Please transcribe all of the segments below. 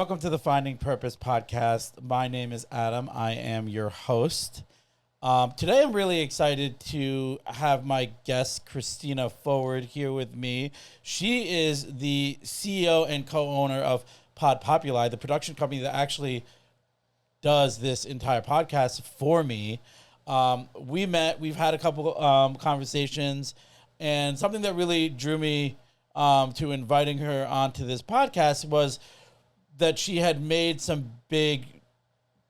Welcome to the Finding Purpose podcast. My name is Adam. I am your host. Today I'm really excited to have my guest, Christina Forward, here with me. She is the CEO and co-owner of PodPopuli, the production company that actually does this entire podcast for me. We met, we've had a couple conversations, and something that really drew me to inviting her onto this podcast was that she had made some big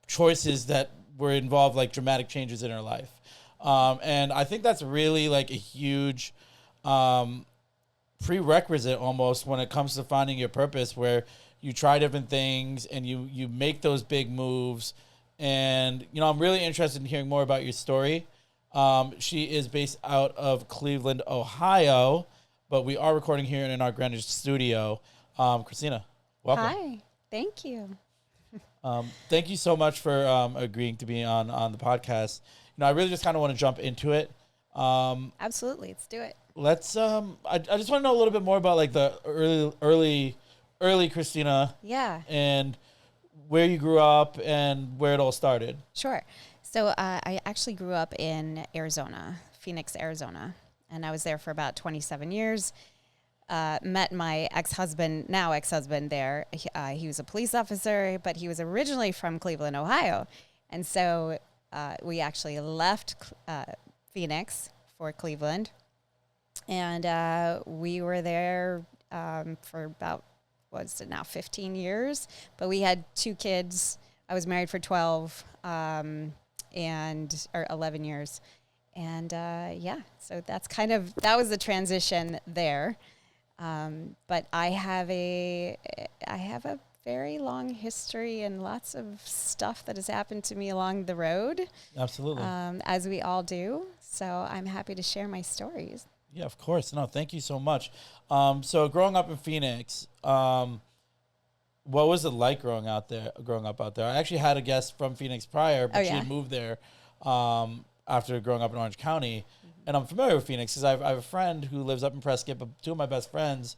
choices that were involved, like dramatic changes in her life. And I think that's really like a huge prerequisite almost when it comes to finding your purpose, where you try different things and you make those big moves. And, you know, I'm really interested in hearing more about your story. She is based out of Cleveland, Ohio, but we are recording here in our Greenwich studio. Christina, welcome. Hi, thank you. Thank you so much for agreeing to be on the podcast. You know, I really just kind of want to jump into it. Absolutely, let's do it. Let's. I just want to know a little bit more about like the early Christina. Yeah. And where you grew up and where it all started. Sure. So I actually grew up in Arizona, Phoenix, Arizona, and I was there for about 27 years. Met my now ex-husband there. He was a police officer, but he was originally from Cleveland, Ohio. And so we actually left Phoenix for Cleveland. And we were there for about, 15 years. But we had 2 kids. I was married for 12 or 11 years. And so that was the transition there. But I have a very long history and lots of stuff that has happened to me along the road. Absolutely. As we all do. So I'm happy to share my stories. Yeah, of course. No, thank you so much. So growing up in Phoenix, what was it like growing up out there? I actually had a guest from Phoenix prior, but she had moved there after growing up in Orange County. And I'm familiar with Phoenix because I have a friend who lives up in Prescott, but 2 of my best friends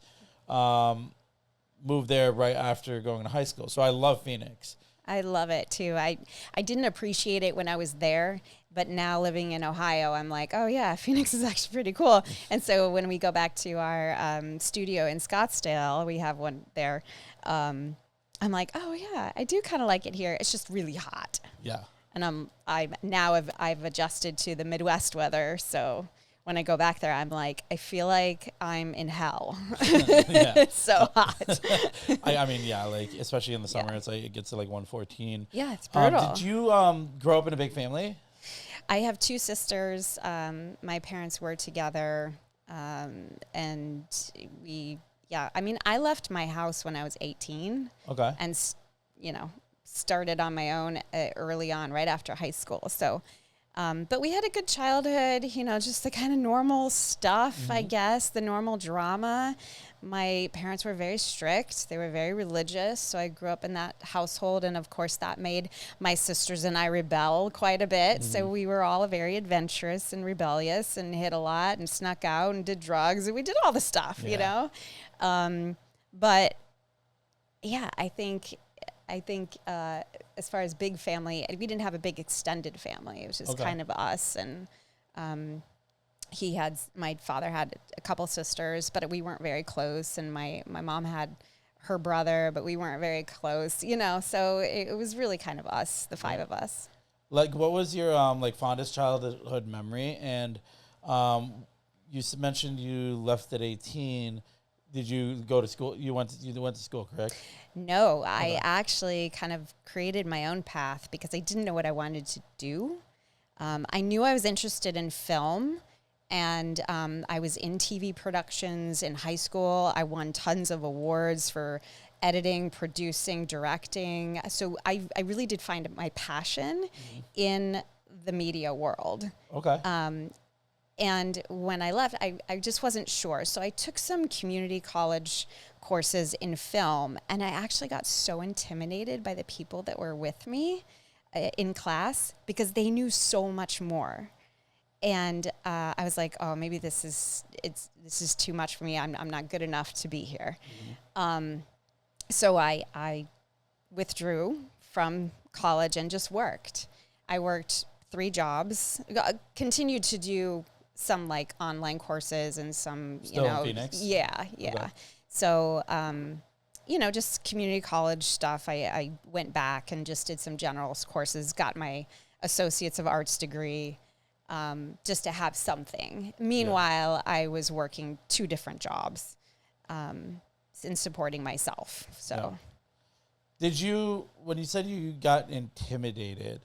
moved there right after going to high school. So I love Phoenix. I love it too. I didn't appreciate it when I was there, but now living in Ohio, I'm like, oh yeah, Phoenix is actually pretty cool. And so when we go back to our studio in Scottsdale, we have one there. I'm like, oh yeah, I do kind of like it here. It's just really hot. Yeah. And I've adjusted to the Midwest weather, so when I go back there, I'm like, I feel like I'm in hell. It's so hot. I mean, yeah, like especially in the summer, it's like it gets to like 114. Yeah, it's brutal. Did you grow up in a big family? I have 2 sisters. My parents were together, and I left my house when I was 18. Okay. And started on my own early on, right after high school. So, but we had a good childhood, just the kind of normal stuff, I guess, the normal drama. My parents were very strict. They were very religious. So I grew up in that household. And of course that made my sisters and I rebel quite a bit. So we were all very adventurous and rebellious and hit a lot and snuck out and did drugs. And we did all the stuff, but yeah, I think as far as big family, we didn't have a big extended family. It was just kind of us. And my father had a couple sisters, but we weren't very close. And my mom had her brother, but we weren't very close, so it was really kind of us, the 5 of us. Like, what was your fondest childhood memory? And you mentioned you left at 18. Did you go to school? You went to school, correct? No, I actually kind of created my own path because I didn't know what I wanted to do. I knew I was interested in film, and I was in TV productions in high school. I won tons of awards for editing, producing, directing. So I really did find my passion in the media world. Okay. And when I left, I just wasn't sure. So I took some community college courses in film, and I actually got so intimidated by the people that were with me in class because they knew so much more. And I was like, oh, maybe this is too much for me. I'm not good enough to be here. So I withdrew from college and just worked. I worked 3 jobs, continued to do some like online courses and some, Still in Phoenix? Yeah. Okay. So, just community college stuff. I went back and just did some general courses, got my Associates of Arts degree, just to have something. Meanwhile, I was working 2 different jobs in supporting myself. So, did you, when you said you got intimidated,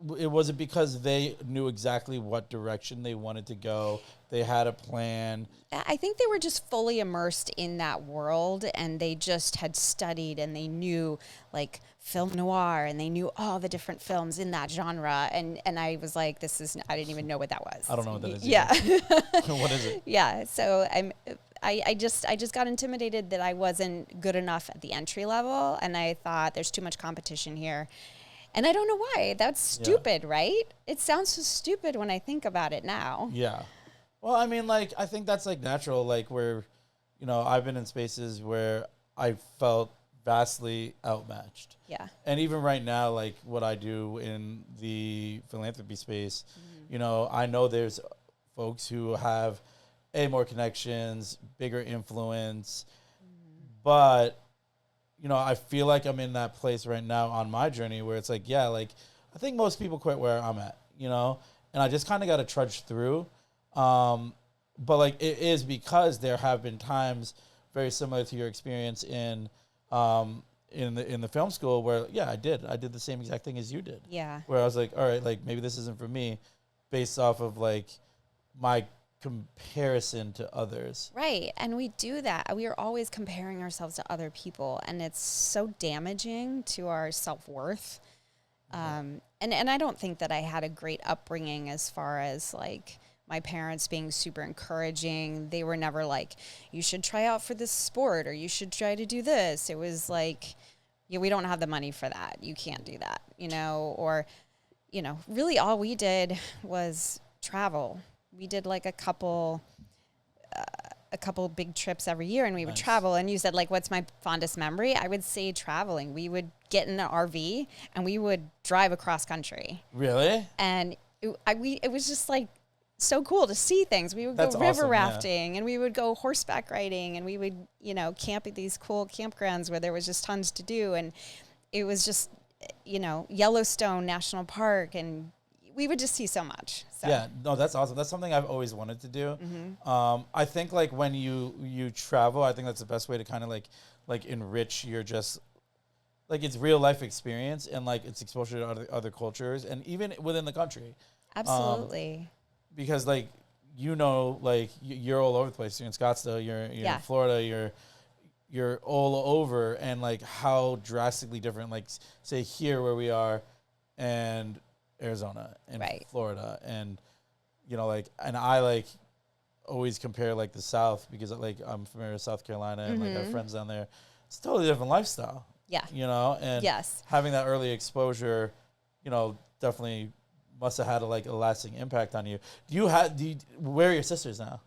was it because they knew exactly what direction they wanted to go? They had a plan. I think they were just fully immersed in that world, and they just had studied, and they knew like film noir, and they knew all the different films in that genre. And I was like, I didn't even know what that was. I don't know what that is. Yeah. What is it? Yeah. So I just got intimidated that I wasn't good enough at the entry level, and I thought there's too much competition here. And I don't know why. That's stupid, right? It sounds so stupid when I think about it now. Yeah. Well, I mean, like, I think that's, like, natural, like, where, I've been in spaces where I felt vastly outmatched. Yeah. And even right now, like, what I do in the philanthropy space, I know there's folks who have, more connections, bigger influence, but I feel like I'm in that place right now on my journey where it's like, I think most people quit where I'm at, and I just kind of got to trudge through. But like, it is because there have been times very similar to your experience in the film school where, I did the same exact thing as you did. Yeah. Where I was like, all right, like maybe this isn't for me based off of like my comparison to others. Right. And we do that. We are always comparing ourselves to other people, and it's so damaging to our self-worth. And I don't think that I had a great upbringing as far as like my parents being super encouraging. They were never like, you should try out for this sport or you should try to do this. It was like, we don't have the money for that. You can't do that, or, really all we did was travel. We did like a couple big trips every year, and we would travel. And you said like, what's my fondest memory? I would say traveling. We would get in an RV and we would drive across country. Really? And it was just like so cool to see things. We would That's go river awesome, rafting, and we would go horseback riding, and we would, camp at these cool campgrounds where there was just tons to do. And it was just, Yellowstone National Park, and we would just see so much. So. Yeah, no, that's awesome. That's something I've always wanted to do. I think like when you travel, I think that's the best way to kind of like enrich your just like it's real life experience and like it's exposure to other cultures and even within the country. Absolutely. Because like like you're all over the place. You're in Scottsdale. You're in Florida. You're all over, and like how drastically different. Like say here where we are, and Arizona and Florida, and and I like always compare like the South because like I'm familiar with South Carolina and like I have friends down there. It's a totally different lifestyle. Yeah. And having that early exposure, definitely must have had a lasting impact on you. Where are your sisters now?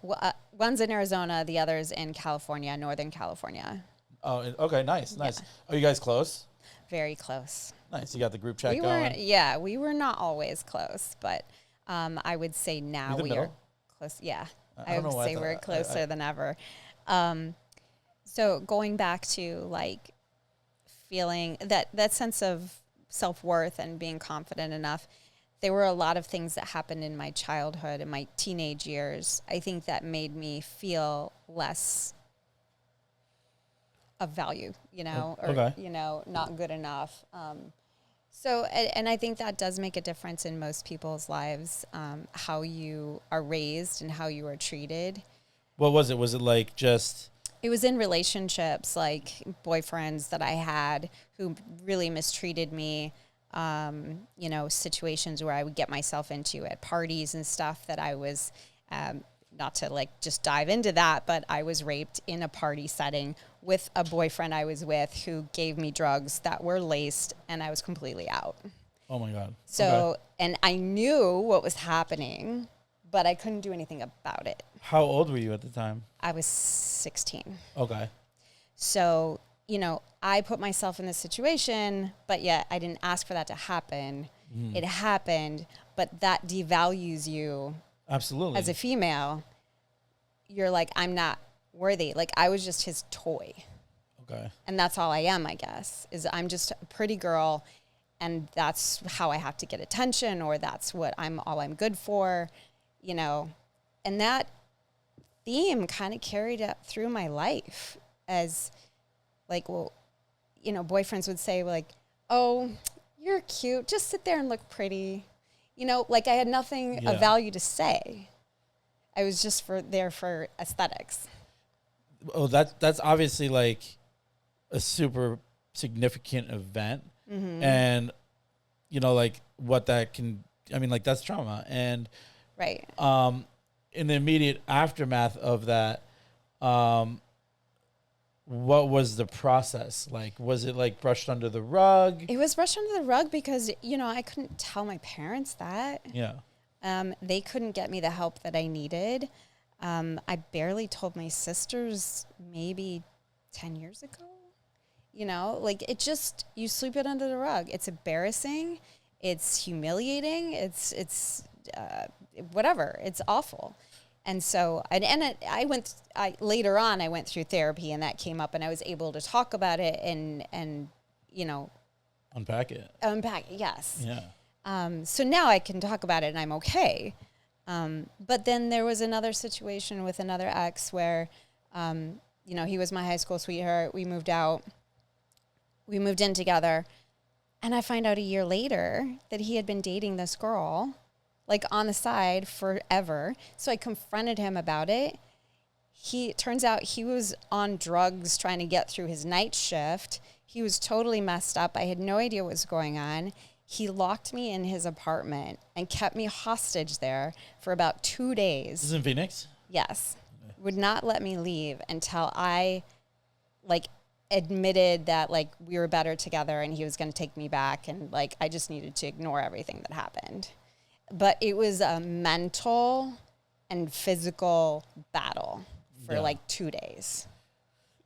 Well, one's in Arizona, the other's in California, Northern California. Oh, okay, nice. Are you guys close? Very close. Nice. You got the group chat going? We were not always close, but I would say now we are close. Yeah, I would say we're closer than ever. So going back to like feeling that sense of self-worth and being confident enough, there were a lot of things that happened in my childhood and my teenage years, I think, that made me feel less of value, not good enough. And I think that does make a difference in most people's lives, how you are raised and how you are treated. What was it? Was it like just... It was in relationships, like boyfriends that I had who really mistreated me, situations where I would get myself into at parties and stuff that I was, not to like just dive into that, but I was raped in a party setting with a boyfriend I was with who gave me drugs that were laced, and I was completely out. Oh my God. So, and I knew what was happening, but I couldn't do anything about it. How old were you at the time? I was 16. Okay. So, I put myself in this situation, but yet I didn't ask for that to happen. It happened, but that devalues you. Absolutely. As a female, you're like, I'm not worthy. Like, I was just his toy. Okay. And that's all I am, I guess, is I'm just a pretty girl, and that's how I have to get attention, or that's what I'm good for, And that theme kind of carried up through my life as, like, well, boyfriends would say, like, oh, you're cute. Just sit there and look pretty. Like I had nothing of value to say. I was just there for aesthetics. Oh, that's obviously like a super significant event. And, like what that can, like that's trauma. And right. In the immediate aftermath of that, what was the process like? Was it like brushed under the rug? It was brushed under the rug because, I couldn't tell my parents that. Yeah. They couldn't get me the help that I needed. I barely told my sisters maybe 10 years ago. Like it just, you sweep it under the rug. It's embarrassing. It's humiliating. It's whatever. It's awful. And so, later on, I went through therapy, and that came up, and I was able to talk about it and unpack it. Yes. Yeah. So now I can talk about it, and I'm okay. But then there was another situation with another ex where, he was my high school sweetheart. We moved out. We moved in together, and I find out a year later that he had been dating this girl, like on the side forever. So I confronted him about it. Turns out he was on drugs trying to get through his night shift. He was totally messed up. I had no idea what was going on. He locked me in his apartment and kept me hostage there for about 2 days. This is in Phoenix? Yes. Okay. Would not let me leave until I admitted that we were better together and he was going to take me back, and I just needed to ignore everything that happened. But it was a mental and physical battle for 2 days.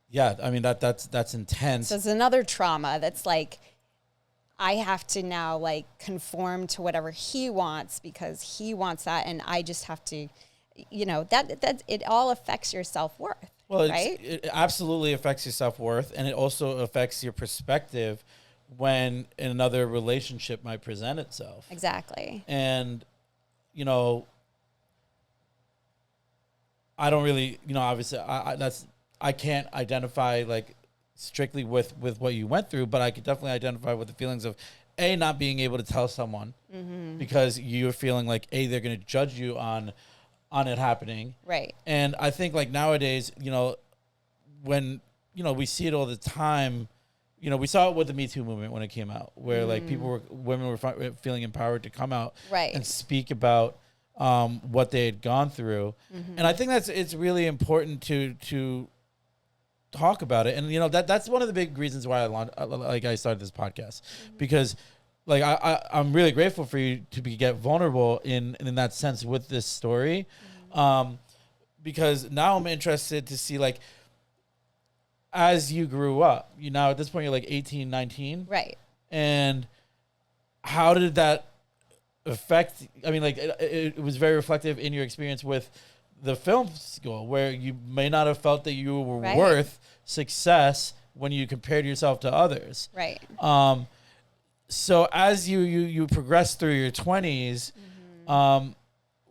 Yeah, that's intense. So it's another trauma that's I have to now conform to whatever he wants because he wants that, and I just have to, that it all affects your self-worth. Well, right? It absolutely affects your self-worth, and it also affects your perspective when another relationship might present itself. Exactly. And, I don't really, obviously I can't identify strictly with what you went through, but I could definitely identify with the feelings of not being able to tell someone because you're feeling like they're going to judge you on it happening. Right. And I think nowadays, when, we see it all the time, we saw it with the Me Too movement when it came out, where women were feeling empowered to come out and speak about what they had gone through. And I think it's really important to talk about it. And, that's one of the big reasons why I started this podcast, because I'm really grateful for you to get vulnerable in that sense with this story. Because now I'm interested to see as you grew up, at this point you're 18, 19. Right. And how did that affect, it was very reflective in your experience with the film school, where you may not have felt that you were worth success when you compared yourself to others. Right. So as you progress through your 20s,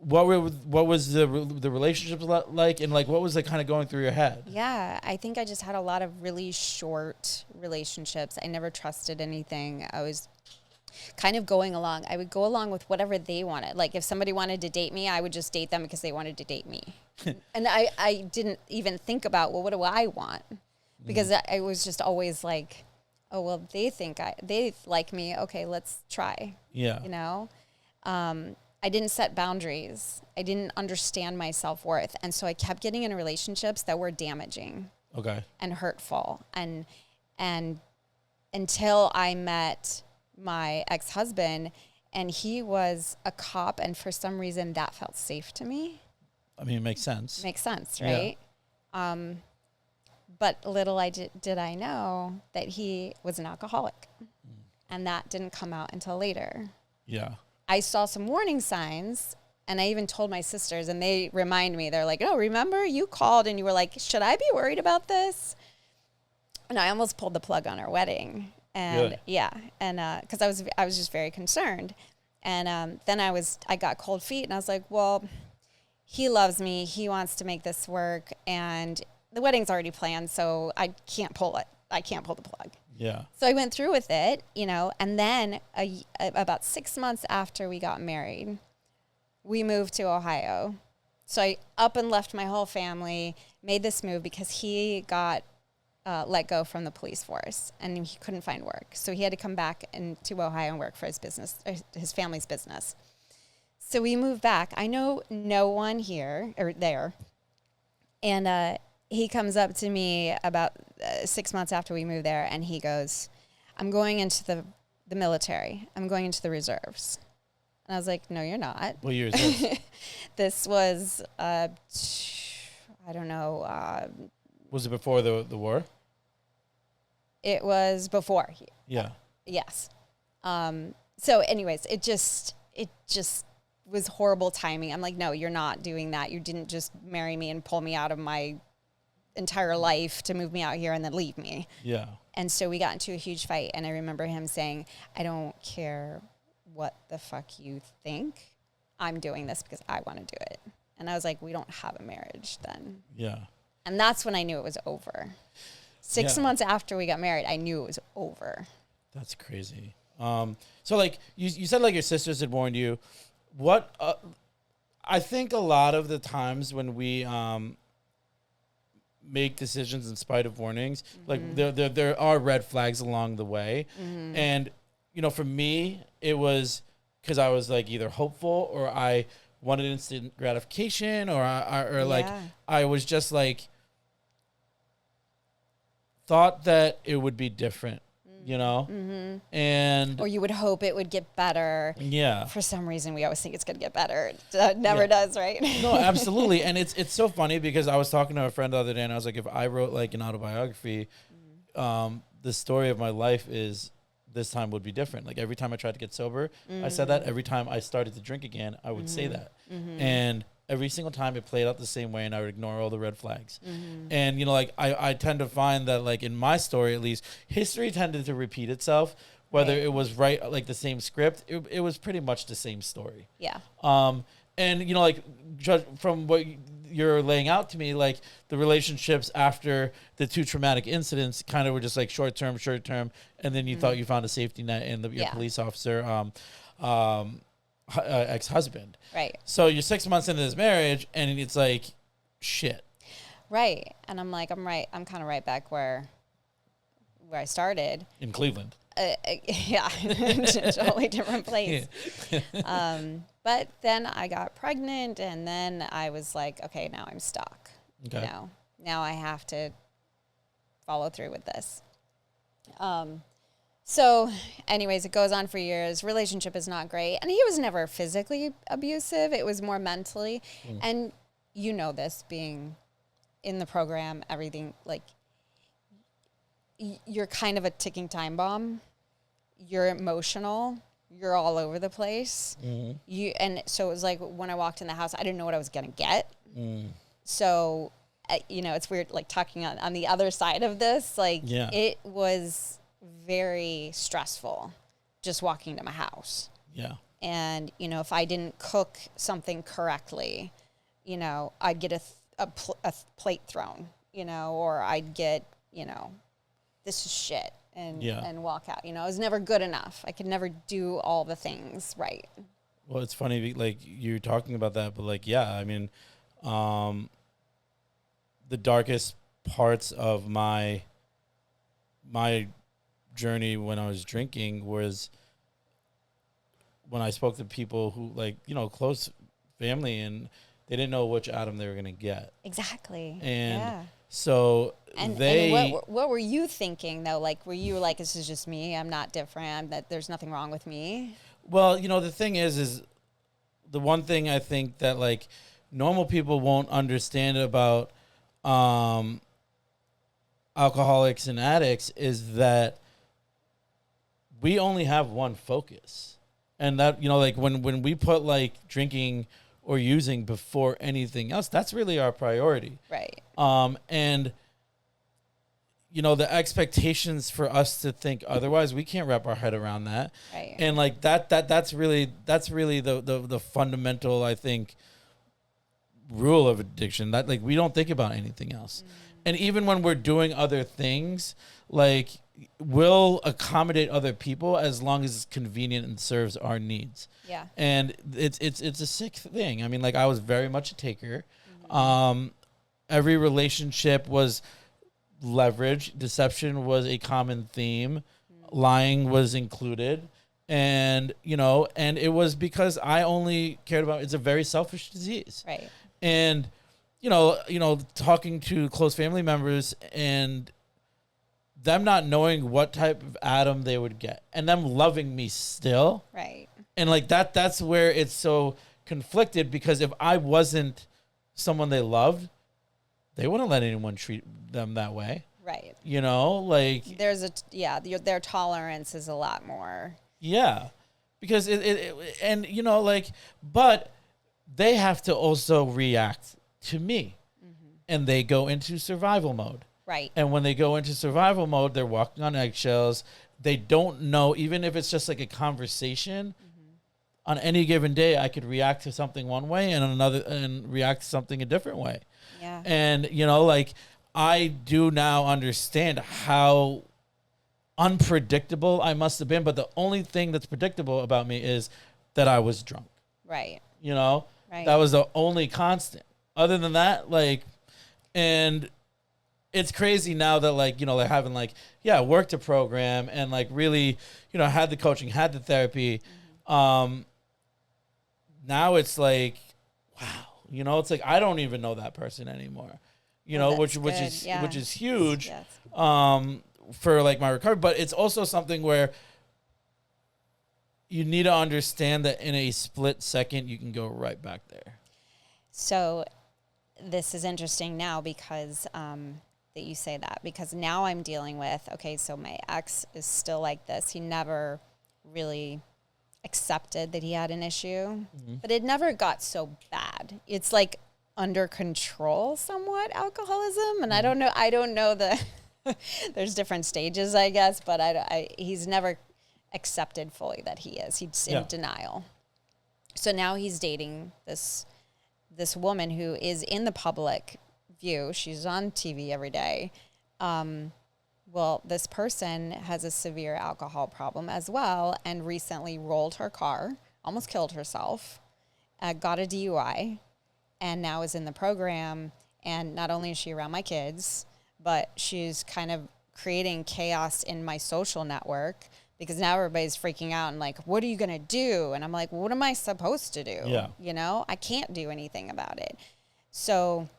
what was the relationships like, and what was kind of going through your head? Yeah, I think I just had a lot of really short relationships. I never trusted anything. I was kind of going along. I would go along with whatever they wanted. If somebody wanted to date me, I would just date them because they wanted to date me. And I didn't even think about, well, what do I want? Because I was just always oh, well, they like me. Okay, let's try. Yeah. I didn't set boundaries. I didn't understand my self-worth. And so I kept getting in relationships that were damaging. Okay. And hurtful. And until I met my ex-husband, and he was a cop, and for some reason that felt safe to me. It makes sense. Makes sense, right? Yeah. But little did I know that he was an alcoholic. And that didn't come out until later. Yeah. I saw some warning signs, and I even told my sisters, and they remind me, they're like, oh, remember you called and you were like, should I be worried about this? And I almost pulled the plug on our wedding. And really? yeah. And because I was just very concerned. And then I got cold feet, and I was like, well, he loves me. He wants to make this work. And the wedding's already planned, so I can't pull it. I can't pull the plug. Yeah. So I went through with it, and then about 6 months after we got married, we moved to Ohio. So I up and left my whole family, made this move because he got let go from the police force and he couldn't find work. So he had to come back to Ohio and work for his business, his family's business. So we moved back. I know no one here or there. And he comes up to me about 6 months after we moved there, and he goes, I'm going into the military. I'm going into the reserves. And I was like, no, you're not. What year is this? This was, I don't know. Was it before the war? It was before. Yeah. Yes. So anyways, it just was horrible timing. I'm like, no, you're not doing that. You didn't just marry me and pull me out of my entire life to move me out here and then leave me. Yeah. And so we got into a huge fight, and I remember him saying, I don't care what the fuck you think. I'm doing this because I want to do it. And I was like, we don't have a marriage then. Yeah. And that's when I knew it was over. 6 months after we got married, I knew it was over. That's crazy. So like you said, like your sisters had warned you. What I think a lot of the times when we make decisions in spite of warnings, like there are red flags along the way. And for me, it was because I was like either hopeful or I wanted instant gratification, or I was just like thought that it would be different, and or you would hope it would get better. Yeah. For some reason, we always think it's going to get better. It never does, right? No, absolutely. And it's so funny because I was talking to a friend the other day, and I was like, if I wrote like an autobiography, the story of my life is this time would be different. Like every time I tried to get sober, I said that. Every time I started to drink again, I would say that. And every single time it played out the same way, and I would ignore all the red flags. And, like I tend to find that like in my story, at least, history tended to repeat itself, whether it was like the same script, it was pretty much the same story. Yeah. And, like from what you're laying out to me, like the relationships after the two traumatic incidents kind of were just like short term. And then you thought you found a safety net in your police officer, ex-husband. Right. So you're 6 months into this marriage, and it's like, shit. Right. And I'm like, I'm kind of right back where I started. In Cleveland. Yeah. Totally different place. But then I got pregnant, and then I was like, okay, now I'm stuck. Okay. Now I have to follow through with this. So anyways, it goes on for years. Relationship is not great. And he was never physically abusive. It was more mentally. And you know this, being in the program, everything, like, you're kind of a ticking time bomb. You're emotional. You're all over the place. And so it was like when I walked in the house, I didn't know what I was going to get. So, it's weird, like talking on the other side of this, like it was very stressful just walking to my house. Yeah. And, if I didn't cook something correctly, I'd get a plate thrown, or I'd get, this is shit, and walk out. I was never good enough. I could never do all the things right. Well, it's funny, like you're talking about that, but like, yeah, I mean, the darkest parts of my journey when I was drinking was when I spoke to people who, like, close family, and they didn't know which Adam they were going to get. Exactly. And so and what were you thinking though? Like, were you like, this is just me, I'm not different, that there's nothing wrong with me? Well, the thing is the one thing I think that like normal people won't understand about alcoholics and addicts is that we only have one focus. And that, like when we put like drinking or using before anything else, that's really our priority. Right. And the expectations for us to think otherwise, we can't wrap our head around that. Right. And like that's really the fundamental, I think, rule of addiction, that like we don't think about anything else. And even when we're doing other things, like we'll accommodate other people as long as it's convenient and serves our needs. Yeah. And it's a sick thing. I mean, like I was very much a taker. Every relationship was leverage. Deception was a common theme. Lying was included. And, and it was because I only cared about, it's a very selfish disease. Right. And, talking to close family members and them not knowing what type of Adam they would get and them loving me still. Right. And like that's where it's so conflicted, because if I wasn't someone they loved, they wouldn't let anyone treat them that way. Right. Like there's their tolerance is a lot more. Yeah. Because but they have to also react to me. And they go into survival mode. Right. And when they go into survival mode, they're walking on eggshells. They don't know, even if it's just like a conversation, on any given day, I could react to something one way and react to something a different way. Yeah. And, like I do now understand how unpredictable I must have been. But the only thing that's predictable about me is that I was drunk. Right. Right. That was the only constant. Other than that, like, and it's crazy now that like, like having like, worked a program and like really, had the coaching, had the therapy. Now it's like, wow, it's like, I don't even know that person anymore, which is huge, yes. For like my recovery. But it's also something where you need to understand that in a split second, you can go right back there. So this is interesting now because that you say that, because now I'm dealing with, okay, so my ex is still like this. He never really accepted that he had an issue, but it never got so bad. It's like under control somewhat, alcoholism. And I don't know the, there's different stages, I guess, but he's never accepted fully that he is. He's in denial. So now he's dating this woman who is in the public view. She's on TV every day. Well, this person has a severe alcohol problem as well, and recently rolled her car, almost killed herself, got a DUI, and now is in the program. And not only is she around my kids, but she's kind of creating chaos in my social network, because now everybody's freaking out and like, what are you going to do? And I'm like, what am I supposed to do? Yeah. I can't do anything about it. So,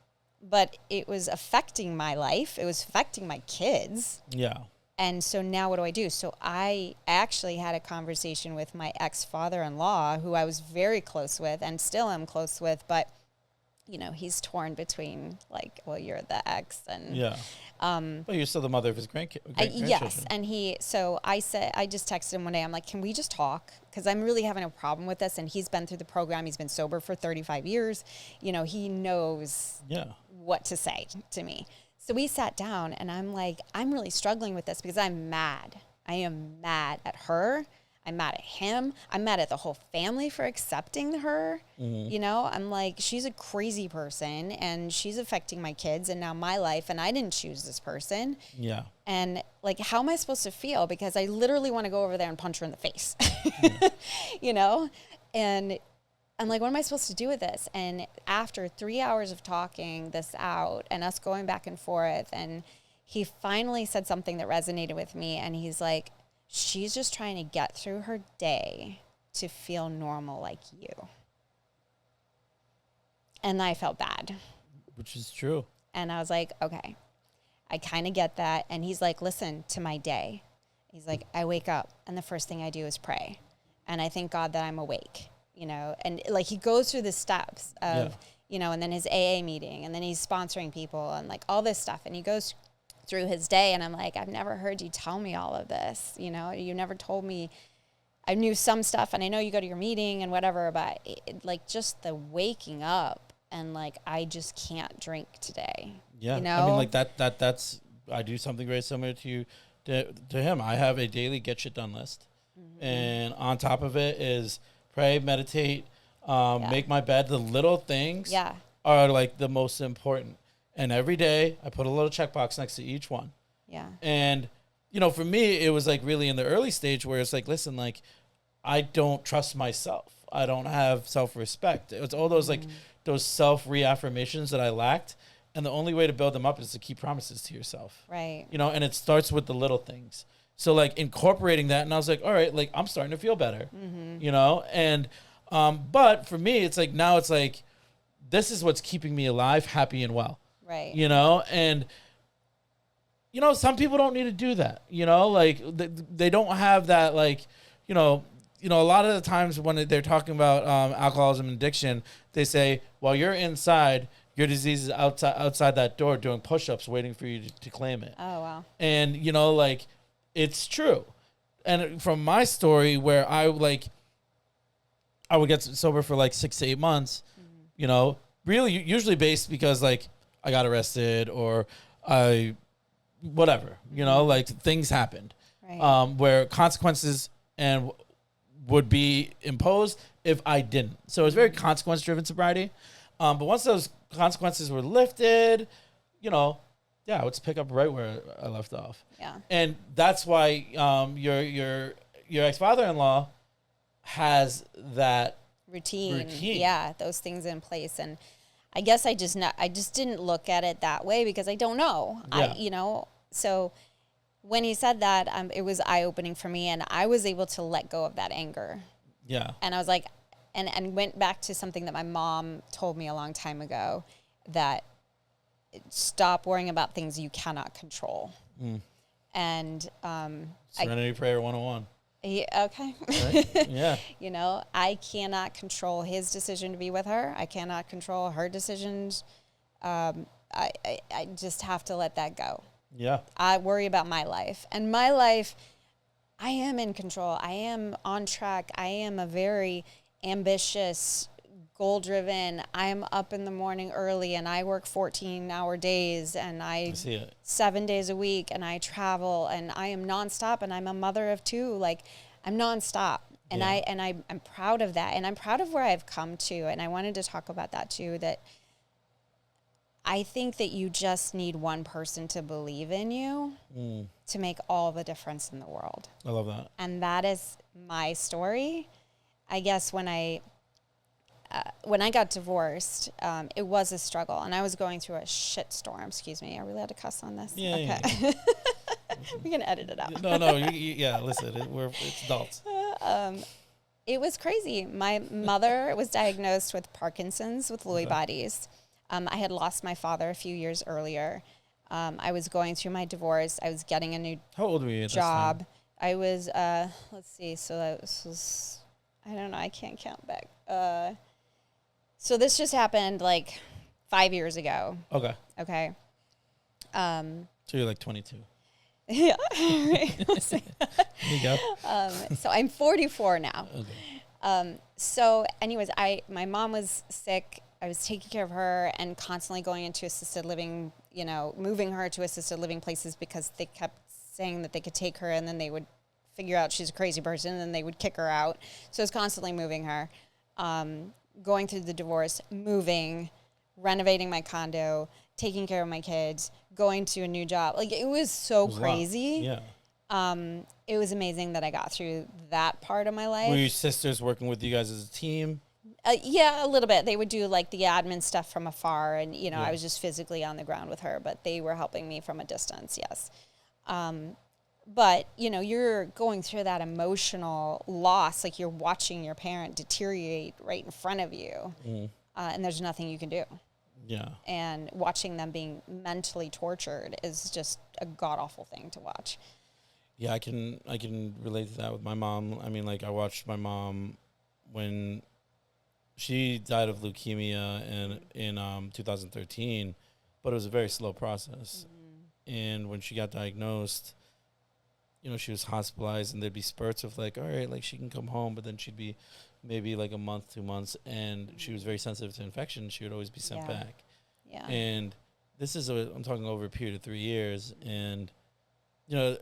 but it was affecting my life. It was affecting my kids. Yeah. And so now what do I do? So I actually had a conversation with my ex-father-in-law, who I was very close with and still am close with, but he's torn between like, well, you're the ex and well, you're still the mother of his grandchildren. Yes. And I just texted him one day. I'm like, can we just talk? Because I'm really having a problem with this. And he's been through the program. He's been sober for 35 years. He knows what to say to me. So we sat down and I'm like, I'm really struggling with this because I'm mad. I am mad at her. I'm mad at him. I'm mad at the whole family for accepting her. I'm like, she's a crazy person and she's affecting my kids and now my life, and I didn't choose this person. Yeah. And like, how am I supposed to feel? Because I literally want to go over there and punch her in the face, And I'm like, what am I supposed to do with this? And after 3 hours of talking this out and us going back and forth, and he finally said something that resonated with me. And he's like, she's just trying to get through her day to feel normal like you. And I felt bad. Which is true. And I was like, okay, I kind of get that. And he's like, listen to my day. He's like, I wake up and the first thing I do is pray. And I thank God that I'm awake, and like he goes through the steps of, and then his AA meeting, and then he's sponsoring people and like all this stuff. And he goes through his day. And I'm like, I've never heard you tell me all of this. You know, you never told me. I knew some stuff, and I know you go to your meeting and whatever, but like just the waking up and like, I just can't drink today. Yeah. You know? I mean, like that's, I do something very similar to him. I have a daily get shit done list. And on top of it is pray, meditate, make my bed. The little things are like the most important. And every day I put a little checkbox next to each one. Yeah. And, you know, for me, it was like really in the early stage where it's like, listen, like, I don't trust myself. I don't have self-respect. It's all those like those self-reaffirmations that I lacked. And the only way to build them up is to keep promises to yourself. Right. You know, and it starts with the little things. So like incorporating that, and I was like, all right, like I'm starting to feel better, you know? And, but for me, it's like, now it's like, this is what's keeping me alive, happy and well. Right. You know, and, you know, some people don't need to do that, you know, like they don't have that, like, you know, a lot of the times when they're talking about alcoholism and addiction, they say, well, you're inside, your disease is outside that door doing push-ups, waiting for you to claim it. Oh, wow. And, you know, like, it's true. And from my story where I would get sober for like 6 to 8 months, you know, really usually based because like I got arrested or whatever, you know, like things happened, Right. where consequences and would be imposed if I didn't. So it was very consequence driven sobriety. But once those consequences were lifted, you know, yeah, let's pick up right where I left off. Yeah. And that's why your ex-father-in-law has that routine. Yeah, those things in place. And I guess I just didn't look at it that way because I don't know. Yeah. So when he said that, it was eye-opening for me, and I was able to let go of that anger. Yeah. And I was like, and went back to something that my mom told me a long time ago, that stop worrying about things you cannot control. And Serenity Prayer 101. Yeah, okay. Right? Yeah. You know, I cannot control his decision to be with her. I cannot control her decisions. I just have to let that go. Yeah. I worry about my life. And my life, I am in control. I am on track. I am a very ambitious, goal-driven. I'm up in the morning early, and I work 14-hour days, and I see it. 7 days a week, and I travel, and I am nonstop, and I'm a mother of two. Like, I'm nonstop. And I'm proud of that. And I'm proud of where I've come to. And I wanted to talk about that too, that I think that you just need one person to believe in you to make all the difference in the world. I love that. And that is my story. I guess when I got divorced, it was a struggle, and I was going through a shit storm. Excuse me. Are we allowed to cuss on this? Yeah. Okay. Yeah. We can edit it out. No. Yeah, listen, it's adults. It was crazy. My mother was diagnosed with Parkinson's with Lewy bodies. I had lost my father a few years earlier. I was going through my divorce. I was getting a new How old were you at job. this time? I was, let's see. So that was, I don't know. I can't count back. So this just happened like 5 years ago. Okay. Okay. So you're like 22. Yeah. There you go. So I'm 44 now. Okay. So anyways, my mom was sick. I was taking care of her and constantly going into assisted living, moving her to assisted living places because they kept saying that they could take her and then they would figure out she's a crazy person and then they would kick her out. So I was constantly moving her, going through the divorce, moving, renovating my condo, taking care of my kids, going to a new job. Like, it was so crazy. Yeah. It was amazing that I got through that part of my life. Were your sisters working with you guys as a team? Yeah, a little bit. They would do like the admin stuff from afar, and I was just physically on the ground with her, but they were helping me from a distance. Yes. But you're going through that emotional loss, like you're watching your parent deteriorate right in front of you, and there's nothing you can do. Yeah. And watching them being mentally tortured is just a god-awful thing to watch. Yeah, I can relate to that with my mom. I mean, like, I watched my mom when she died of leukemia in 2013, but it was a very slow process. And when she got diagnosed, you know, she was hospitalized, and there'd be spurts of like, all right, like she can come home, but then she'd be maybe like a month, 2 months, and she was very sensitive to infection. She would always be sent back. Yeah. And this is, I'm talking over a period of 3 years. And, you know,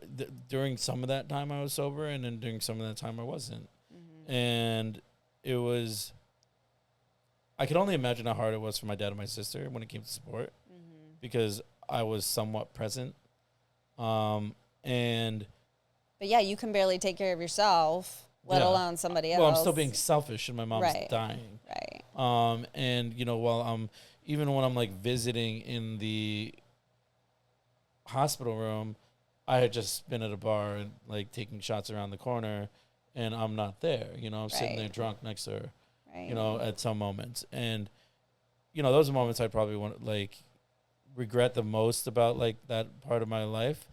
during some of that time I was sober, and then during some of that time I wasn't. Mm-hmm. And it was, I could only imagine how hard it was for my dad and my sister when it came to support, because I was somewhat present. And but yeah, you can barely take care of yourself, let alone somebody else. Well, I'm still being selfish, and my mom's dying. Right. And you know, while even when I'm like visiting in the hospital room, I had just been at a bar and like taking shots around the corner, and I'm not there. You know, I'm sitting there drunk next to her. Right. You know, at some moments, and you know, those are moments I probably want like regret the most about like that part of my life.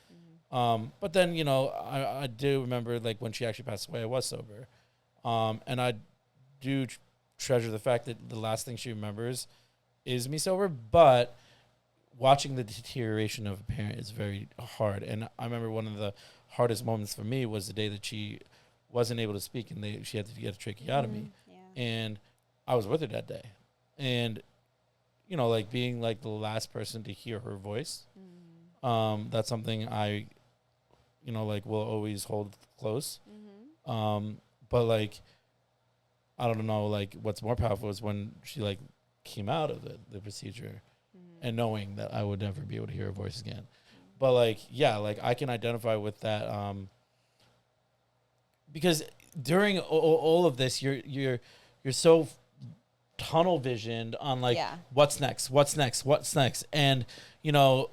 But then, you know, I do remember like when she actually passed away, I was sober. And I do treasure the fact that the last thing she remembers is me sober, but watching the deterioration of a parent is very hard. And I remember one of the hardest moments for me was the day that she wasn't able to speak, and she had to get a tracheotomy. And I was with her that day. And, you know, like being like the last person to hear her voice, that's something I, you know, like will always hold close. But like, I don't know, like what's more powerful is when she like came out of the procedure and knowing that I would never be able to hear her voice again. But like, yeah, like I can identify with that. Because during all of this, you're so tunnel visioned on like, what's next, and you know,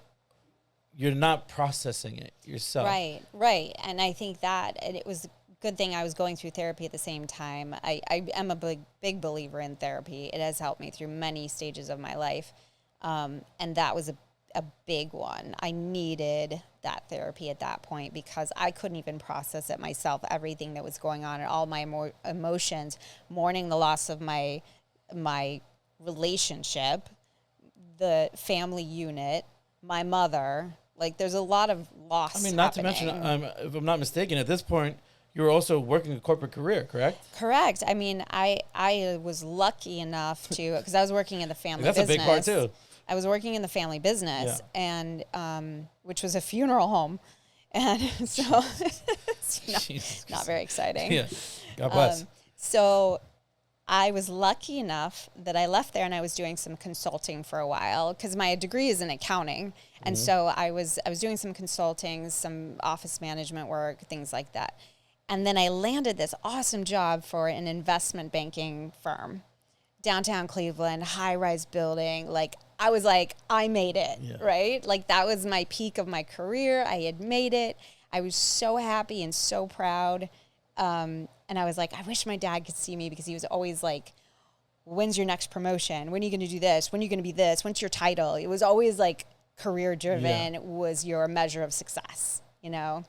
you're not processing it yourself. Right. And I think that, and it was a good thing I was going through therapy at the same time. I am a big believer in therapy. It has helped me through many stages of my life. And that was a big one. I needed that therapy at that point because I couldn't even process it myself, everything that was going on and all my emotions, mourning the loss of my relationship, the family unit, my mother. Like, there's a lot of loss. I mean, not happening. To mention, if I'm not mistaken, at this point, you were also working a corporate career, correct? Correct. I mean, I was lucky enough to, because I was working in the family business. That's a big part, too. I was working in the family business, and which was a funeral home. And so it's not very exciting. Yeah. God bless. So I was lucky enough that I left there and I was doing some consulting for a while because my degree is in accounting. And so I was doing some consulting, some office management work, things like that. And then I landed this awesome job for an investment banking firm, downtown Cleveland, high-rise building. Like, I was like, I made it, right? Like, that was my peak of my career. I had made it. I was so happy and so proud. And I was like, I wish my dad could see me because he was always like, when's your next promotion? When are you going to do this? When are you going to be this? What's your title? It was always like career-driven was your measure of success, you know?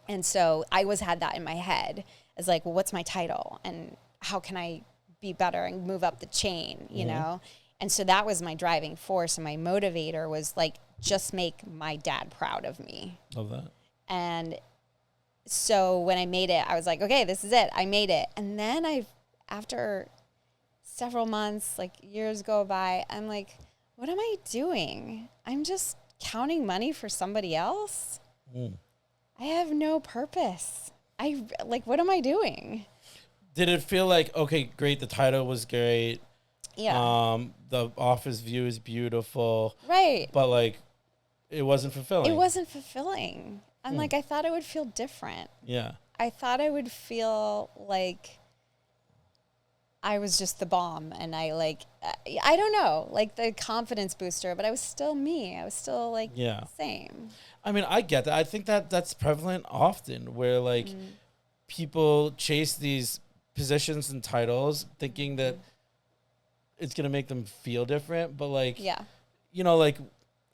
And so I had that in my head as like, well, what's my title? And how can I be better and move up the chain, you know? And so that was my driving force, and my motivator was like, just make my dad proud of me. Love that. And so when I made it, I was like, okay, this is it. I made it. And then after several months, like years go by, I'm like, what am I doing? I'm just counting money for somebody else. I have no purpose. What am I doing? Did it feel like, okay, great, the title was great. Yeah. The office view is beautiful. Right. But like, it wasn't fulfilling. It wasn't fulfilling. I'm like, I thought it would feel different. Yeah. I thought I would feel like I was just the bomb, and I don't know, like the confidence booster, but I was still me. I was still like the same. I mean, I get that. I think that's prevalent often where like people chase these positions and titles thinking that it's going to make them feel different, but like, you know, like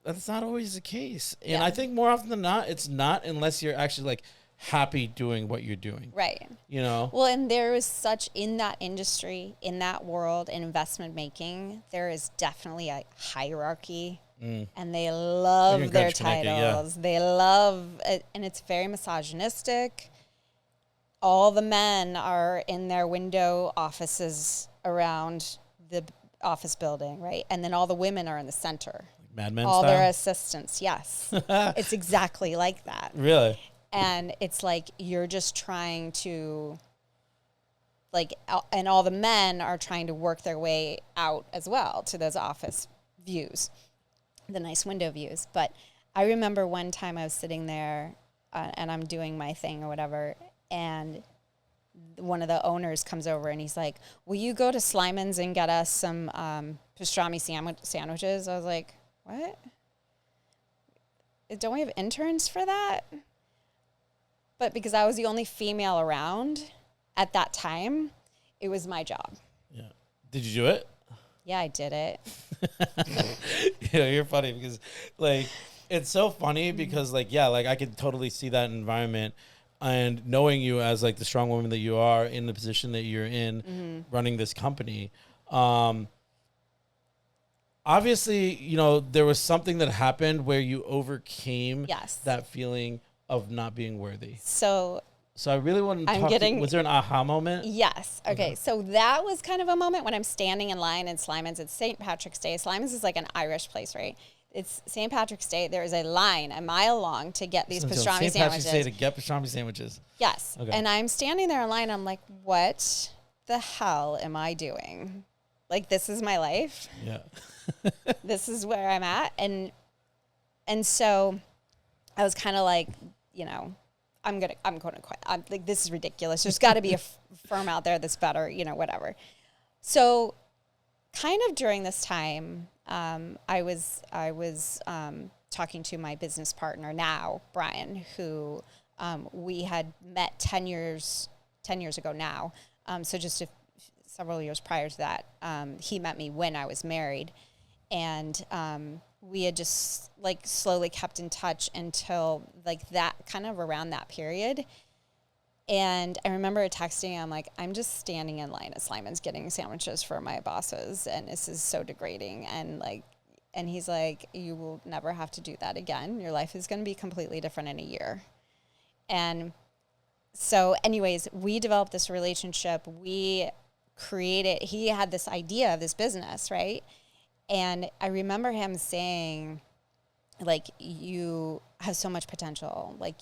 that's not always the case. And I think more often than not, it's not unless you're actually like happy doing what you're doing. Right. You know? Well, and there is such, in that industry, in that world, in investment banking, there is definitely a hierarchy and they love their titles. Yeah. They love it, and it's very misogynistic. All the men are in their window offices around the office building, right? And then all the women are in the center. Mad Men all style? Their assistants, yes. It's exactly like that. Really? And it's like you're just trying to, like, and all the men are trying to work their way out as well to those office views, the nice window views. But I remember one time I was sitting there and I'm doing my thing or whatever, and one of the owners comes over and he's like, will you go to Slyman's and get us some pastrami sandwiches? I was like, what? Don't we have interns for that? But because I was the only female around at that time, it was my job. Yeah. Did you do it? Yeah, I did it. Yeah, you're funny because, like, it's so funny because, like, yeah, like, I could totally see that environment. And knowing you as, like, the strong woman that you are in the position that you're in running this company, obviously, you know, there was something that happened where you overcame that feeling of not being worthy. So I really want to talk was there an aha moment? Yes. Okay. So that was kind of a moment when I'm standing in line in Slyman's. It's St. Patrick's Day. Slyman's is like an Irish place, right? It's St. Patrick's Day. There is a line a mile long to get these pastrami sandwiches. St. Patrick's Day to get pastrami sandwiches. Yes. Okay. And I'm standing there in line. I'm like, what the hell am I doing? Like, this is my life. Yeah. This is where I'm at. And so I was kind of like, you know, I'm going to quit. I'm like, this is ridiculous. There's got to be a firm out there that's better, you know, whatever. So kind of during this time, I was talking to my business partner now, Brian, who we had met 10 years ago now. So just several years prior to that, he met me when I was married. And we had just, like, slowly kept in touch until, like, that kind of around that period. And I remember texting him, like, I'm just standing in line at Slyman's getting sandwiches for my bosses, and this is so degrading. And he's like, you will never have to do that again. Your life is going to be completely different in a year. And so anyways, we developed this relationship. He had this idea of this business, right? And I remember him saying, like, you have so much potential. Like,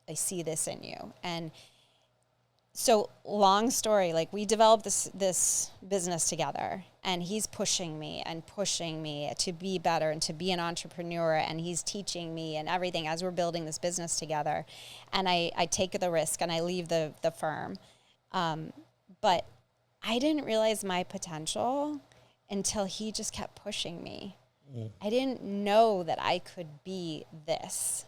I see this in you. And so, long story, like, we developed this business together, and he's pushing me to be better and to be an entrepreneur, and he's teaching me and everything as we're building this business together. And I take the risk and I leave the firm. But I didn't realize my potential until he just kept pushing me. I didn't know that I could be this.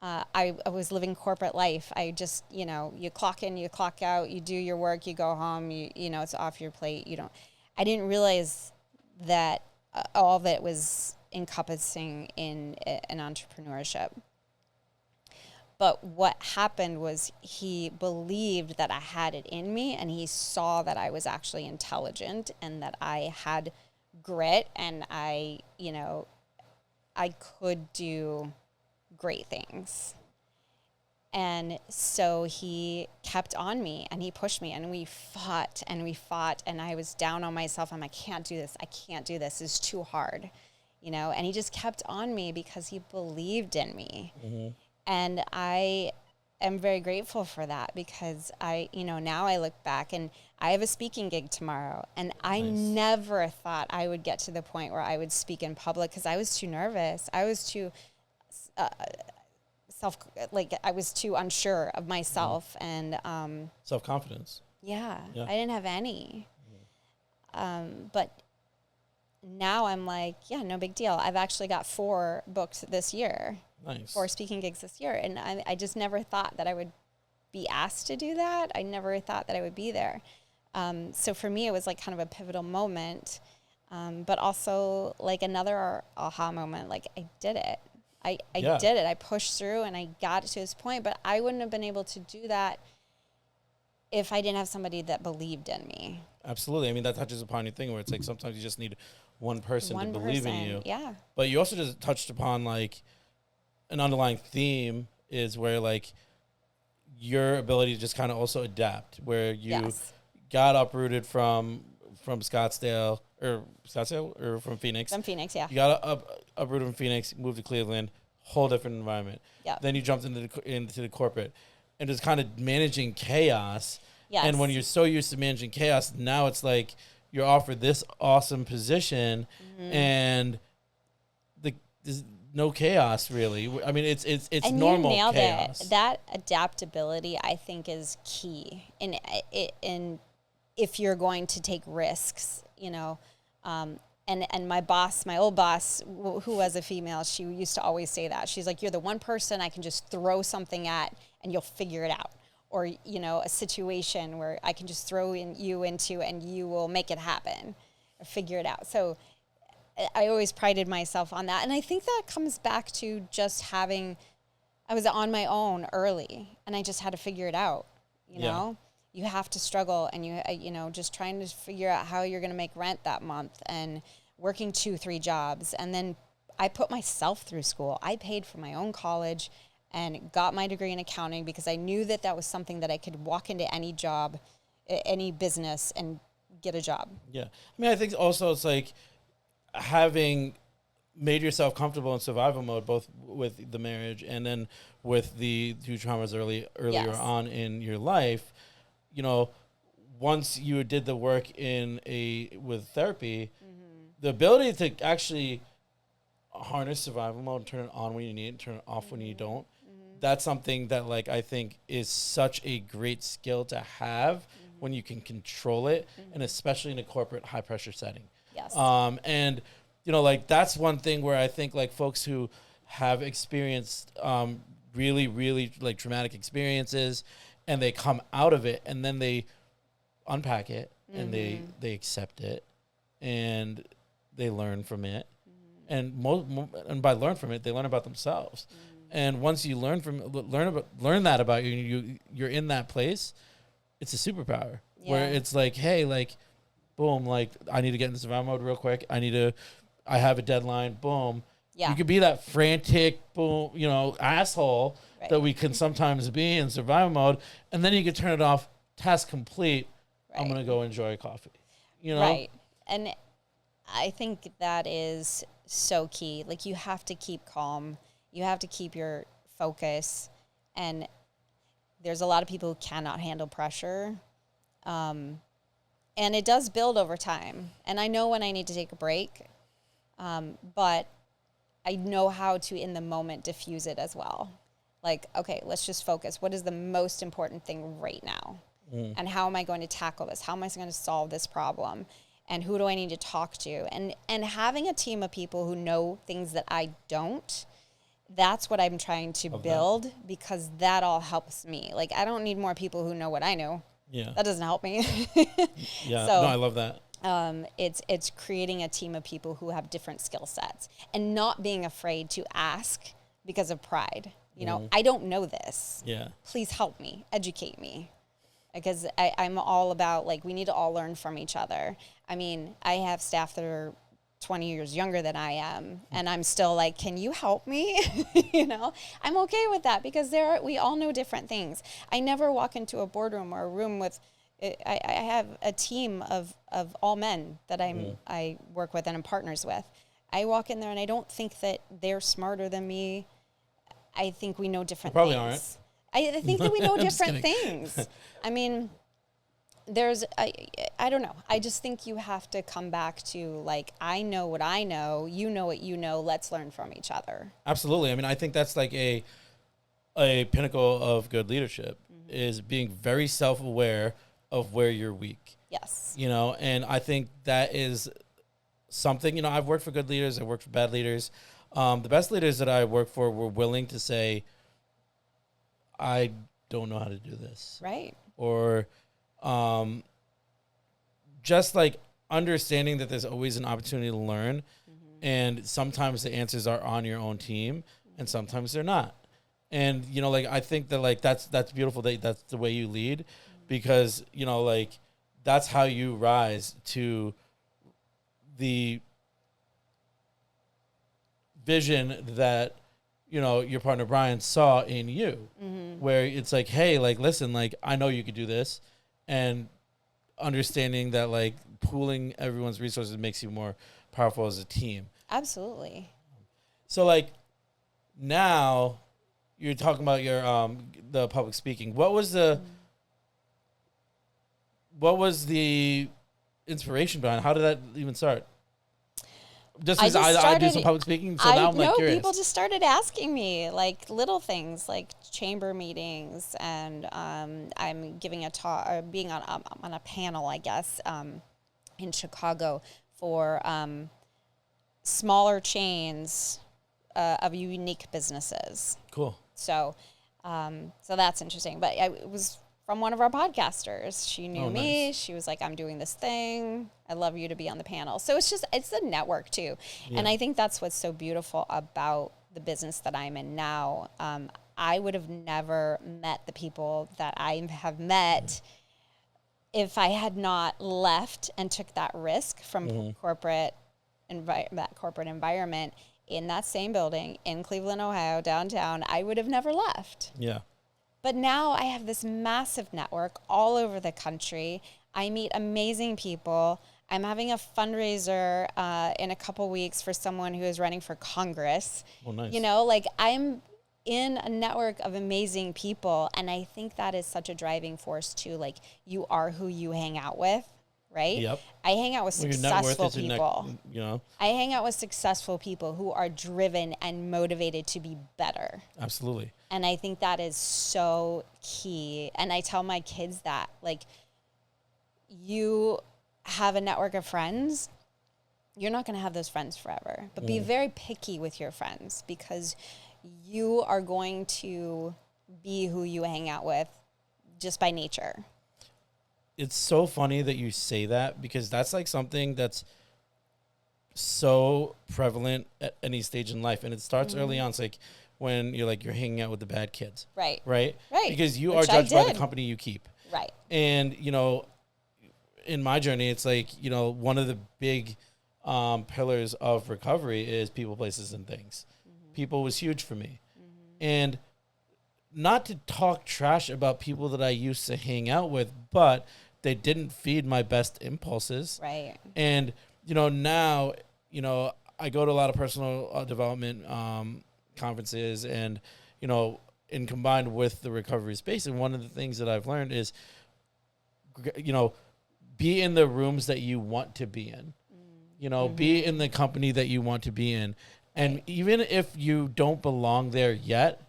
I was living corporate life. I just, you know, you clock in, you clock out, you do your work, you go home, you know, it's off your plate. I didn't realize that all of it was encompassing in an entrepreneurship. But what happened was he believed that I had it in me, and he saw that I was actually intelligent and that I had grit, and I could do great things. And so he kept on me, and he pushed me, and we fought, and I was down on myself. I can't do this. It's too hard, you know? And he just kept on me because he believed in me. Mm-hmm. And I am very grateful for that, because now I look back and I have a speaking gig tomorrow, and I never thought I would get to the point where I would speak in public, because I was too nervous. I was too I was too unsure of myself, and self-confidence. Yeah, I didn't have any. But now I'm like, yeah, no big deal. I've actually got 4 books this year. Nice. 4 speaking gigs this year. And I just never thought that I would be asked to do that. I never thought that I would be there. So for me, it was like kind of a pivotal moment, but also like another aha moment. Like, I did it. I did it. I pushed through and I got to this point, but I wouldn't have been able to do that if I didn't have somebody that believed in me. Absolutely. I mean, that touches upon your thing where it's like sometimes you just need one person to believe in you. Yeah. But you also just touched upon like an underlying theme is where like your ability to just kind of also adapt, where you got uprooted from Scottsdale or from Phoenix. From Phoenix, yeah. You got uprooted from Phoenix, moved to Cleveland, whole different environment. Yeah. Then you jumped into the corporate and just kind of managing chaos. Yes. And when you're so used to managing chaos, now it's like you're offered this awesome position and there's no chaos really. I mean, it's and normal you nailed chaos. It. That adaptability, I think, is key in if you're going to take risks, you know. And my boss, my old boss, who was a female, she used to always say that. She's like, you're the one person I can just throw something at and you'll figure it out. Or, you know, a situation where I can just throw you into and you will make it happen or figure it out. So I always prided myself on that. And I think that comes back to just I was on my own early and I just had to figure it out, you know? You have to struggle and you know, just trying to figure out how you're going to make rent that month and working 2-3 jobs. And then I put myself through school. I paid for my own college and got my degree in accounting because I knew that that was something that I could walk into any job, any business and get a job. Yeah. I mean, I think also it's like having made yourself comfortable in survival mode, both with the marriage and then with the 2 traumas earlier on in your life. You know, once you did the work with therapy, the ability to actually harness survival mode and turn it on when you need it and turn it off when you don't, that's something that like I think is such a great skill to have when you can control it, and especially in a corporate high pressure setting. Yes. And you know, like that's one thing where I think like folks who have experienced really, really like traumatic experiences and they come out of it and then they unpack it and they accept it and they learn from it. And and by learn from it, they learn about themselves. And once you learn that about you, you're in that place. It's a superpower where it's like, hey, like, boom, like I need to get into survival mode real quick. I have a deadline. Boom. Yeah. You could be that frantic, boom, you know, asshole that we can sometimes be in survival mode, and then you can turn it off. Task complete. I'm gonna go enjoy a coffee. You know. Right. And I think that is so key. Like you have to keep calm. You have to keep your focus. And there's a lot of people who cannot handle pressure. And it does build over time. And I know when I need to take a break. But I know how to, in the moment, diffuse it as well. Like, okay, let's just focus. What is the most important thing right now? And how am I going to tackle this? How am I going to solve this problem? And who do I need to talk to? And having a team of people who know things that I don't, that's what I'm trying to build because that all helps me. Like, I don't need more people who know what I know. Yeah. That doesn't help me. Yeah, so, no, I love that. It's creating a team of people who have different skill sets and not being afraid to ask because of pride. You know, I don't know this. Yeah. Please help me, educate me. Because I'm all about, like, we need to all learn from each other. I mean, I have staff that are 20 years younger than I am, and I'm still like, can you help me? You know, I'm okay with that because we all know different things. I never walk into a boardroom or a room with, I have a team of all men that I work with and I'm partners with. I walk in there and I don't think that they're smarter than me. I think we know different things. Probably aren't. I think that we know different things. I mean, I don't know. I just think you have to come back to, like, I know what I know, you know what you know, let's learn from each other. Absolutely. I mean, I think that's like a pinnacle of good leadership is being very self-aware of where you're weak. Yes. You know, and I think that is something, you know, I've worked for good leaders, I've worked for bad leaders. The best leaders that I worked for were willing to say, I don't know how to do this. Right. Or just like understanding that there's always an opportunity to learn. And sometimes the answers are on your own team and sometimes they're not. And, you know, like, I think that, like, that's beautiful that that's the way you lead. because, you know, like that's how you rise to the vision that, you know, your partner Brian saw in you, where it's like, hey, like, listen, like, I know you could do this, and understanding that, like, pooling everyone's resources makes you more powerful as a team. Absolutely. So, like, now you're talking about your the public speaking. What was the inspiration behind? How did that even start? Just because I do some public speaking, so now I'm like curious. People just started asking me like little things, like chamber meetings, and I'm giving a talk, or being on a panel, I guess, in Chicago for smaller chains of unique businesses. Cool. So, so that's interesting. But it was from one of our podcasters. She knew me. Nice. She was like, I'm doing this thing. I'd love you to be on the panel. So it's a network too. Yeah. And I think that's what's so beautiful about the business that I'm in now. I would have never met the people that I have met if I had not left and took that risk from that corporate environment in that same building in Cleveland, Ohio, downtown. I would have never left. Yeah. But now I have this massive network all over the country. I meet amazing people. I'm having a fundraiser in a couple weeks for someone who is running for Congress. Oh, nice. You know, like I'm in a network of amazing people. And I think that is such a driving force too. Like you are who you hang out with, right? Yep. I hang out with successful people. You know, I hang out with successful people who are driven and motivated to be better. Absolutely. And I think that is so key. And I tell my kids that, like, you have a network of friends, you're not going to have those friends forever. But be very picky with your friends, because you are going to be who you hang out with just by nature. It's so funny that you say that, because that's like something that's so prevalent at any stage in life. And it starts early on. It's like when you're hanging out with the bad kids. Right. Right? Right. Because you are judged by the company you keep. Right. And, you know, in my journey, it's like, you know, one of the big pillars of recovery is people, places, and things. People was huge for me. And not to talk trash about people that I used to hang out with, but they didn't feed my best impulses. Right. And, you know, now, you know, I go to a lot of personal development conferences, and, you know, and combined with the recovery space. And one of the things that I've learned is, you know, be in the rooms that you want to be in, you know, be in the company that you want to be in. And even if you don't belong there yet,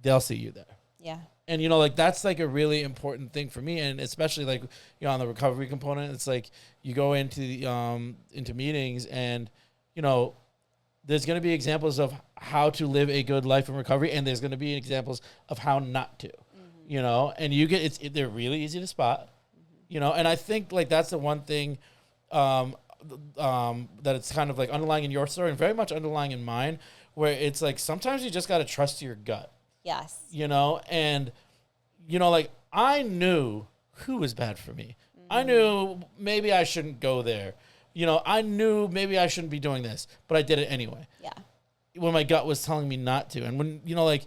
they'll see you there. Yeah. And, you know, like, that's like a really important thing for me. And especially like, you know, on the recovery component, it's like you go into meetings, and, you know, there's going to be examples of how to live a good life in recovery. And there's going to be examples of how not to, you know, and they're really easy to spot, you know. And I think like that's the one thing that it's kind of like underlying in your story and very much underlying in mine, where it's like sometimes you just got to trust your gut. Yes. You know, and, you know, like, I knew who was bad for me. I knew maybe I shouldn't go there. You know, I knew maybe I shouldn't be doing this, but I did it anyway. Yeah. When my gut was telling me not to. And when, you know, like,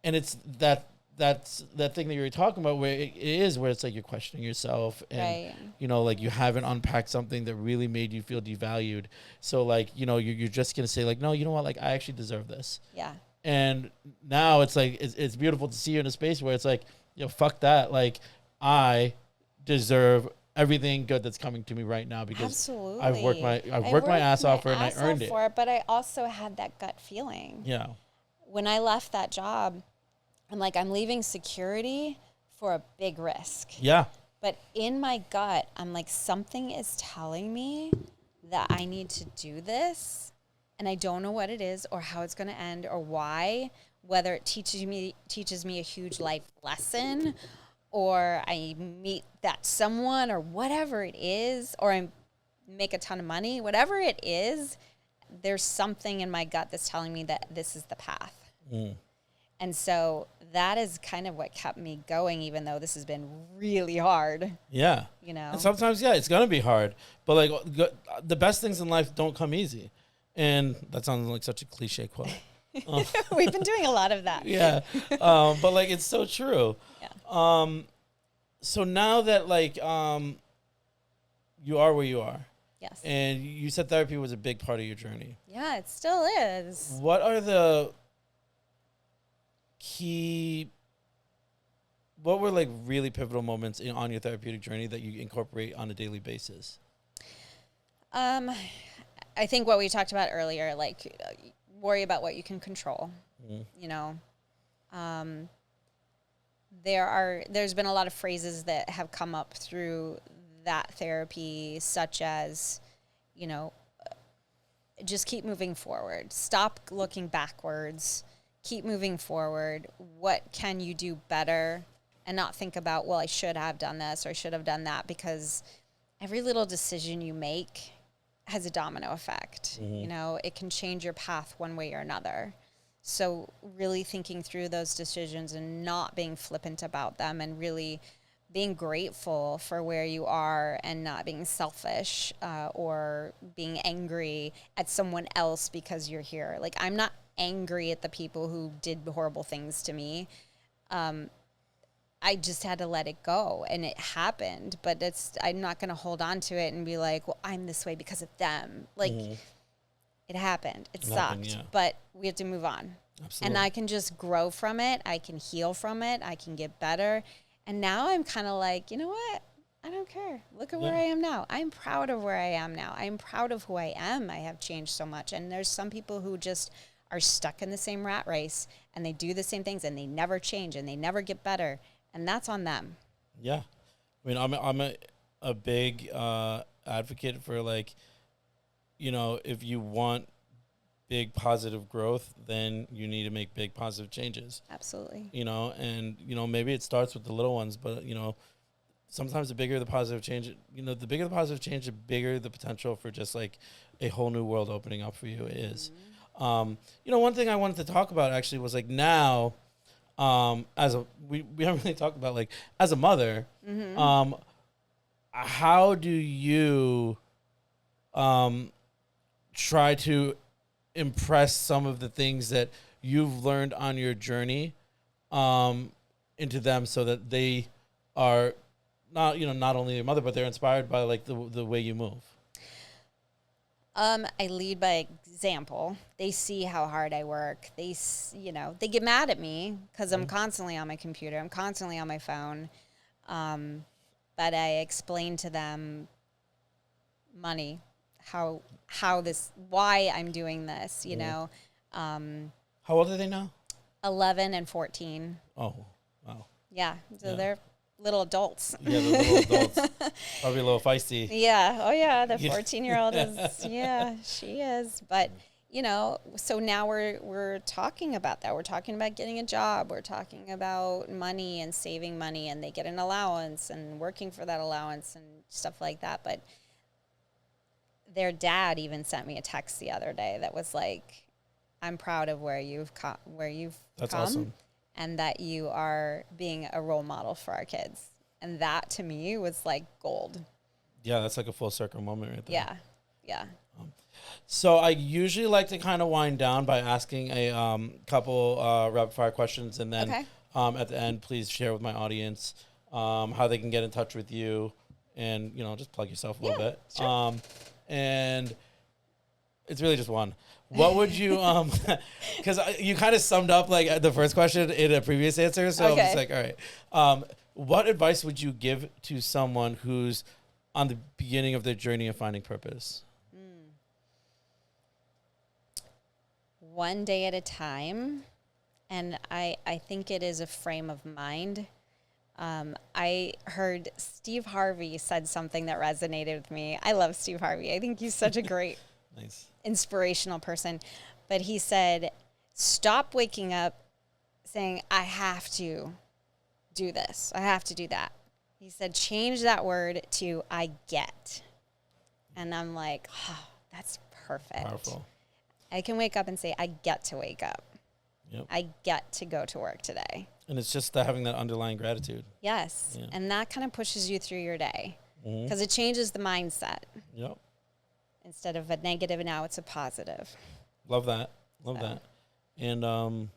and it's that's that thing that you were talking about, where it is, where it's like you're questioning yourself, and, you know, like, you haven't unpacked something that really made you feel devalued. So, like, you know, you're just going to say, like, no, you know what, like, I actually deserve this. Yeah. And now it's like, it's beautiful to see you in a space where it's like, you know, fuck that. Like, I deserve everything good that's coming to me right now, because I've worked my ass off for it, and I earned it. But I also had that gut feeling. Yeah. When I left that job, I'm like, I'm leaving security for a big risk. Yeah. But in my gut, I'm like, something is telling me that I need to do this. And I don't know what it is, or how it's going to end, or why, whether it teaches me a huge life lesson, or I meet that someone, or whatever it is, or I make a ton of money, whatever it is, there's something in my gut that's telling me that this is the path. And so that is kind of what kept me going, even though this has been really hard. Yeah. You know? And sometimes, it's going to be hard. But, like, the best things in life don't come easy. And that sounds like such a cliche quote. We've been doing a lot of that. Yeah. But, like, it's so true. Yeah. So now that, like, you are where you are. Yes. And you said therapy was a big part of your journey. Yeah, it still is. What are what were like really pivotal moments on your therapeutic journey that you incorporate on a daily basis? I think what we talked about earlier, like worry about what you can control. Mm-hmm. You know, there's been a lot of phrases that have come up through that therapy, such as, you know, just keep moving forward. Stop looking backwards. Keep moving forward. What can you do better? And not think about, well, I should have done this or I should have done that, because every little decision you make has a domino effect. Mm-hmm. You know, it can change your path one way or another. So really thinking through those decisions and not being flippant about them, and really being grateful for where you are, and not being selfish or being angry at someone else because you're here. Like, I'm not angry at the people who did horrible things to me. I just had to let it go, and it happened, but I'm not going to hold on to it and be like, well, I'm this way because of them. Like, it happened. It sucked, but we have to move on. Absolutely. And I can just grow from it. I can heal from it. I can get better. And now I'm kind of like, you know what? I don't care. Look at where I am now. I'm proud of where I am now. I'm proud of who I am. I have changed so much. And there's some people who just are stuck in the same rat race, and they do the same things, and they never change, and they never get better. And that's on them. Yeah. I mean, I'm a big advocate for, like, you know, if you want big positive growth, then you need to make big positive changes. Absolutely. You know, and, you know, maybe it starts with the little ones, but, you know, sometimes the bigger the positive change, you know, the bigger the positive change, the bigger the potential for just like a whole new world opening up for you is. Mm-hmm. You know, one thing I wanted to talk about actually was like now, we haven't really talked about, like, as a mother, mm-hmm. How do you try to impress some of the things that you've learned on your journey into them, so that they are not only your mother, but they're inspired by, like, the way you move? I lead by example. They see how hard I work. They get mad at me because I'm constantly on my computer. I'm constantly on my phone. But I explain to them money, why I'm doing this, you know. How old are they now? 11 and 14. Oh, wow. Yeah. So they're little adults. Yeah, the little adults. Probably a little feisty. Yeah. Oh, yeah. The 14-year-old is, she is. But, you know, so now we're talking about that. We're talking about getting a job. We're talking about money and saving money, and they get an allowance and working for that allowance and stuff like that. But their dad even sent me a text the other day that was like, I'm proud of where you've come. That's awesome. And that you are being a role model for our kids. And that, to me, was like gold. Yeah, that's like a full circle moment right there. Yeah, yeah. So I usually like to kind of wind down by asking a couple rapid fire questions. And then at the end, please share with my audience how they can get in touch with you. And, you know, just plug yourself a little bit. Sure. And it's really just one. What would you, because you kind of summed up like the first question in a previous answer. So I'm just like, all right. What advice would you give to someone who's on the beginning of their journey of finding purpose? One day at a time. And I think it is a frame of mind. I heard Steve Harvey said something that resonated with me. I love Steve Harvey. I think he's such a great inspirational person. But he said, stop waking up saying, I have to do this. I have to do that. He said, change that word to I get. And I'm like, oh, that's perfect. Powerful. I can wake up and say, I get to wake up. Yep. I get to go to work today. And it's just having that underlying gratitude. Yes. Yeah. And that kind of pushes you through your day because it changes the mindset. Yep. Instead of a negative, now it's a positive. Love that. Love that. And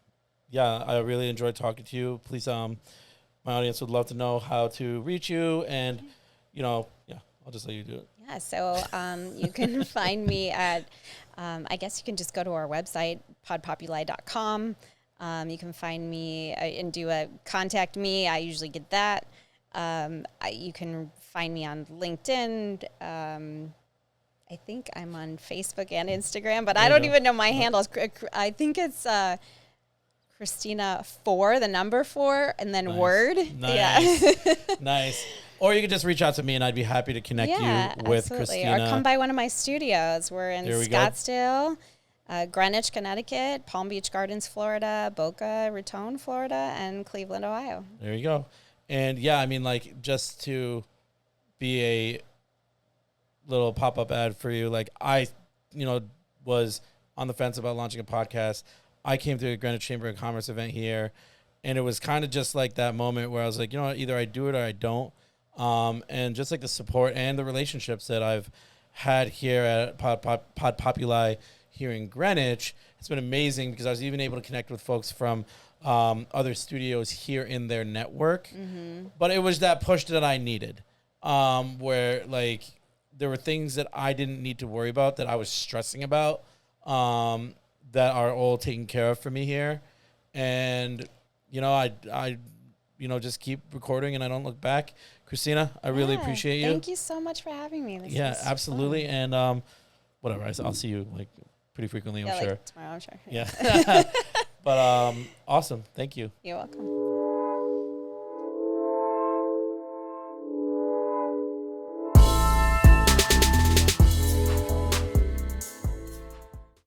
yeah, I really enjoyed talking to you. Please, my audience would love to know how to reach you. And, you know, yeah, I'll just let you do it. Yeah, so you can find me at, I guess you can just go to our website, podpopuli.com. You can find me and do a contact me. I usually get that. You can find me on LinkedIn. I think I'm on Facebook and Instagram, but I don't even know my handles. I think it's Christina 4, the number 4, and then word. Nice. Yeah. Nice. Or you could just reach out to me, and I'd be happy to connect you with Christina. Or come by one of my studios. We're in Scottsdale, Greenwich, Connecticut, Palm Beach Gardens, Florida, Boca Raton, Florida, and Cleveland, Ohio. There you go. And yeah, I mean, like, just to be a little pop-up ad for you, like, I, you know, was on the fence about launching a podcast. I came to a Greenwich Chamber of Commerce event here, and it was kind of just like that moment where I was like, you know what, either I do it or I don't. And just like the support and the relationships that I've had here at PodPopuli here in Greenwich, it's been amazing because I was even able to connect with folks from other studios here in their network. But it was that push that I needed, where like there were things that I didn't need to worry about that I was stressing about, that are all taken care of for me here. And, you know, I you know, just keep recording and I don't look back. Christina, I really appreciate you. Thank you so much for having me. This absolutely. Fun. And whatever, I'll see you like pretty frequently, I'm sure. Like tomorrow, I'm sure. Yeah. But awesome. Thank you. You're welcome.